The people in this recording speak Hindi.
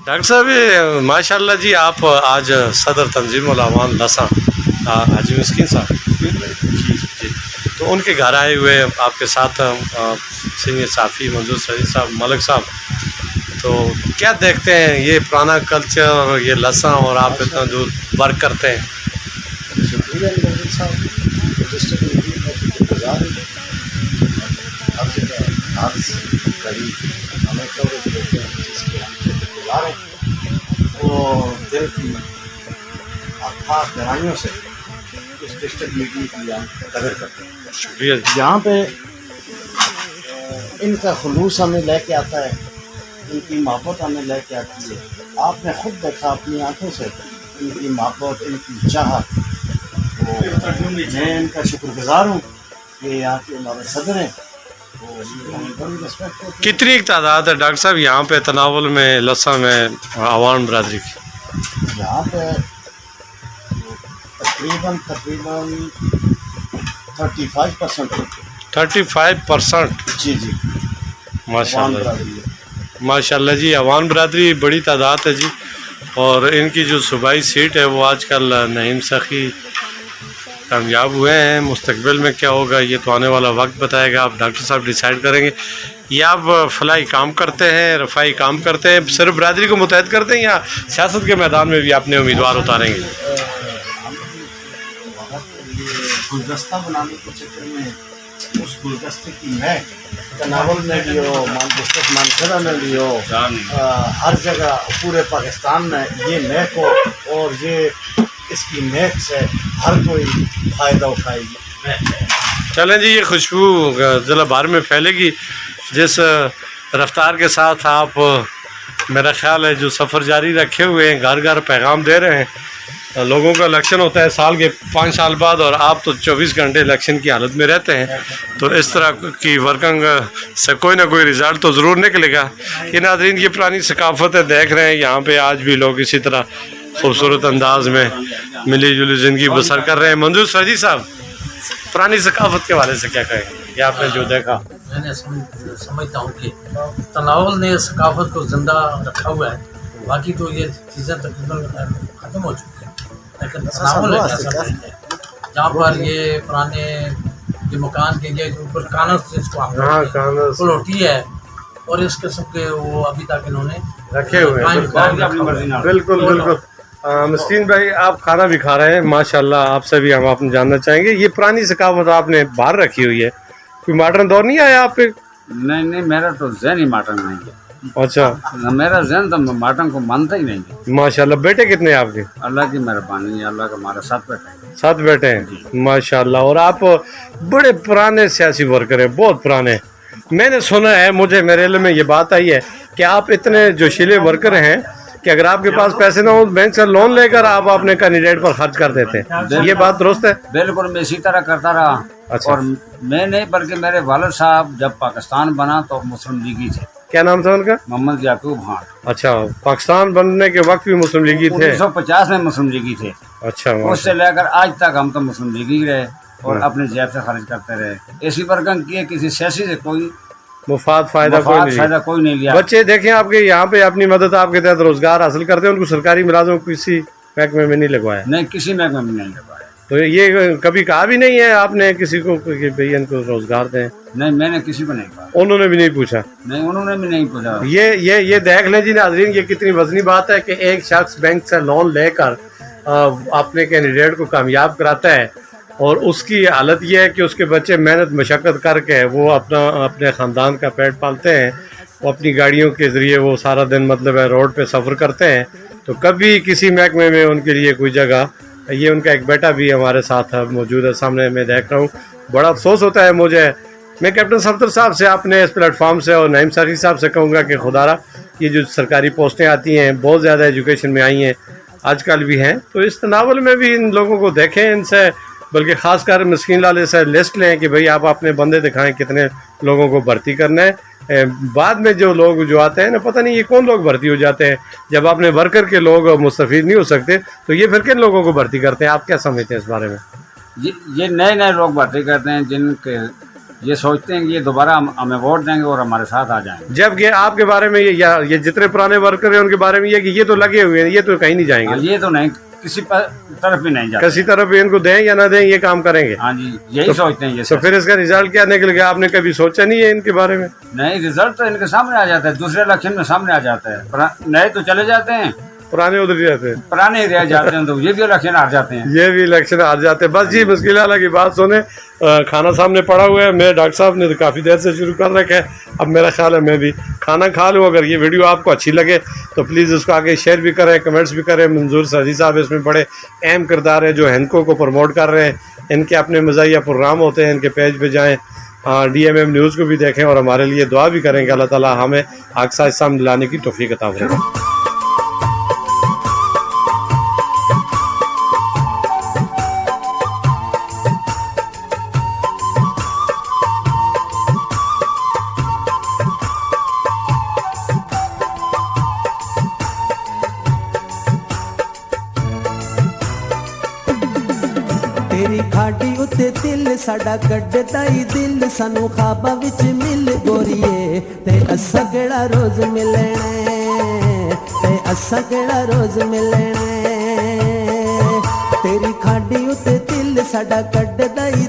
डॉक्टर साहब ये माशाल्लाह जी आप आज सदर तंजीम उल अवाम लसा हाजी मिस्किन साहब जी तो उनके घर आए हुए आपके साथ सीनियर साफ़ी मंजूर सईद साहब मलिक साहब, तो क्या देखते हैं ये पुराना कल्चर और ये लसा और आप इतना दूर वर्क करते हैं? दिल की खास गहराइयों से इस डिस्ट्रिक्ट मीडिया की हम कदर करते हैं। शुक्रिया। यहाँ पे इनका खुलूस हमें लेके आता है, इनकी मोहब्बत हमें लेके आती है। आपने खुद देखा अपनी आंखों से इनकी मोहब्बत, इनकी चाहत। तो मैं इनका शुक्रगुजार हूँ कि यहाँ के हमारे सदर हैं। कितनी तादाद है डॉक्टर साहब यहाँ पे तनावुल में लसा में अवाम बरादरी की? यहाँ पे तकरीबन 35%। 35%? जी जी माशाल्लाह माशाल्लाह जी, अवाम बरादरी बड़ी तादाद है जी। और इनकी जो सूबाई सीट है वो आजकल नईम सखी कामयाब हुए हैं। मुस्तकबिल में क्या होगा ये तो आने वाला वक्त बताएगा, आप डॉक्टर साहब डिसाइड करेंगे। या आप फलाई काम करते हैं, रफ़ाई काम करते हैं, सिर्फ बरादरी को मुतहद करते हैं, या सियासत के मैदान में भी अपने उम्मीदवार उतारेंगे? गुलदस्ता बनाने के चक्कर में उस गुलदस्ते की महक तनावुल में भी हो, डिस्ट्रिक्ट मानसरा में भी हो, हर जगह पूरे पाकिस्तान में ये महक हो और ये इसकी महक से हर कोई फ़ायदा उठाएगी। चलें जी, ये खुशबू ज़िला भर में फैलेगी जिस रफ्तार के साथ आप मेरा ख्याल है जो सफ़र जारी रखे हुए हैं, घर घर पैगाम दे रहे हैं। लोगों का इलेक्शन होता है साल के 5 साल बाद और आप तो 24 घंटे इलेक्शन की हालत में रहते हैं, तो इस तरह की वर्किंग से कोई ना कोई रिज़ल्ट तो ज़रूर निकलेगा। ये नाज़रीन ये पुरानी सकाफ़तें देख रहे हैं, यहाँ पे आज भी लोग इसी तरह खूबसूरत अंदाज में मिली जुली ज़िंदगी बसर कर रहे हैं। मंजूर सईद साहब, पुरानी सकाफ़त के हवाले से क्या कहेंगे, ये आपने जो देखा? मैंने समझता हूँ कि तनावुल ने सकाफ़त को ज़िंदा रखा हुआ है। बाकी तो ये चीज़ें तकरीबन ख़त्म हो चुकी हैं, लेकिन तनावुल एक ऐसा है जहाँ पर ये पुराने जो मकान के लिए जो ऊपर कानस जिसको हम होती है और इस किस्म के वो अभी तक इन्होंने रखे हुए हैं। बिल्कुल बिल्कुल। मिस्कीन भाई आप खाना भी खा रहे हैं माशाल्लाह, आपसे भी हम आपने जानना चाहेंगे ये पुरानी सकाफत आपने बाहर रखी हुई है, कोई मॉडर्न दौर नहीं आया आप पे? नहीं, मेरा तो जहन ही मॉडर्न नहीं है। अच्छा, मेरा जहन तो मॉडर्न को मानता ही नहीं है। माशाल्लाह। बेटे कितने हैं आपके? अल्लाह की मेहरबानी है, अल्लाह का हमारा 7 बेटे हैं। 7 बेटे हैं माशाल्लाह। और आप बड़े पुराने सियासी वर्कर हैं, बहुत पुराने। मैंने सुना है, मुझे मेरे इल्म में ये बात आई है कि आप इतने जोशीले वर्कर हैं कि अगर आपके पास पैसे ना हो बैंक से लोन लेकर आप अपने कैंडिडेट पर खर्च कर देते हैं, ये बात दुरुस्त है? बिल्कुल, मैं इसी तरह करता रहा। अच्छा। और मैं नहीं बल्कि मेरे वालिद साहब जब पाकिस्तान बना तो मुस्लिम लीगी थे। क्या नाम था उनका? मोहम्मद याकूब खान। अच्छा, पाकिस्तान बनने के वक्त भी मुस्लिम लीगी थे? 1950 में मुस्लिम लीगी थे। अच्छा। उससे लेकर आज तक हम तो मुस्लिम लीगी रहे और अपने जेब से खर्च करते रहे। ऐसी वर्किंग किए, किसी सियासी से कोई मुफाद फायदा कोई नहीं लिया। बच्चे देखें आपके यहाँ पे अपनी मदद आपके तहत रोजगार हासिल करते हैं, उनको सरकारी मुलाजिम किसी महकमे में नहीं लगवाया? नहीं, किसी महकमे में नहीं लगवाया। तो ये कभी कहा भी नहीं है आपने किसी को कि भाई इनको रोजगार दें? नहीं, मैंने किसी को नहीं कहा। उन्होंने भी नहीं पूछा? नहीं, उन्होंने भी नहीं पूछा। ये देख लें जी नाज़रीन, ये कितनी वजनी बात है कि एक शख्स बैंक से लोन लेकर अपने कैंडिडेट को कामयाब कराता है और उसकी हालत यह है कि उसके बच्चे मेहनत मशक्क़त करके वो अपने ख़ानदान का पेट पालते हैं। वो अपनी गाड़ियों के ज़रिए वो सारा दिन मतलब है रोड पे सफ़र करते हैं, तो कभी किसी महकमे में उनके लिए कोई जगह। ये उनका एक बेटा भी हमारे साथ मौजूद है, सामने मैं देख रहा हूँ। बड़ा अफसोस होता है मुझे। मैं कैप्टन सफदर साहब से अपने इस प्लेटफॉर्म से और नईम सखी साहब से कहूँगा कि खुदारा ये जो सरकारी पोस्टें आती हैं बहुत ज़्यादा एजुकेशन में आई हैं, आजकल भी हैं, तो इस तनावुल में भी इन लोगों को देखें, इनसे बल्कि ख़ासकर मिस्कीन लाले से लिस्ट लें कि भाई आप अपने बंदे दिखाएं कितने लोगों को भर्ती करना है। बाद में जो लोग जो आते हैं ना, पता नहीं ये कौन लोग भर्ती हो जाते हैं। जब अपने वर्कर के लोग मुस्तफ़ीद नहीं हो सकते तो ये फिर किन लोगों को भर्ती करते हैं? आप क्या समझते हैं इस बारे में? ये नए लोग भर्ती करते हैं जिनके ये सोचते हैं कि ये दोबारा हमें वोट देंगे और हमारे साथ आ जाएंगे। जब ये आपके बारे में ये जितने पुराने वर्कर हैं उनके बारे में ये कि ये तो लगे हुए हैं, ये तो कहीं नहीं जाएंगे, हाँ, ये तो नहीं किसी तरफ भी नहीं जाते, किसी तरफ भी इनको दें या ना दें ये काम करेंगे। हाँ जी यही सोचते हैं ये तो फिर इसका रिजल्ट क्या निकल गया? आपने कभी सोचा नहीं है इनके बारे में? नहीं, रिजल्ट तो इनके सामने आ जाता है, दूसरे इलेक्शन में सामने आ जाता है। नए तो चले जाते हैं, पुराने उधर जाते हैं, पुराने ही रह जाते हैं, तो ये भी इलेक्शन हार जाते हैं। ये भी इलेक्शन हार जाते हैं। बस जी मुश्किल हाल की बात सुने, खाना सामने पड़ा हुआ है, मेरे डॉक्टर साहब ने तो काफ़ी देर से शुरू कर रखा है, अब मेरा ख्याल है मैं भी खाना खा लूँ। अगर ये वीडियो आपको अच्छी लगे तो प्लीज़ उसको आगे शेयर भी करें, कमेंट्स भी करें। मंजूर सजी साहब इसमें बड़े अहम किरदार है जो हैंको को प्रमोट कर रहे हैं, इनके अपने मज़ाहिया प्रोग्राम होते हैं, इनके पेज पे जाएँ, DMM न्यूज़ को भी देखें और हमारे लिए दुआ भी करें कि अल्लाह ताला हमें आग सामने लाने की तौफीक अता फरमाए। तेरी खाड़ी उत्ते दिल साडा कड्डदा ही दिल सानू ख्वाबां विच मिल गोरीए ते असां केड़ा रोज मिलने ते असां केड़ा रोज मिलने तेरी खाड़ी उत्ते दिल साडा कड्डदा ही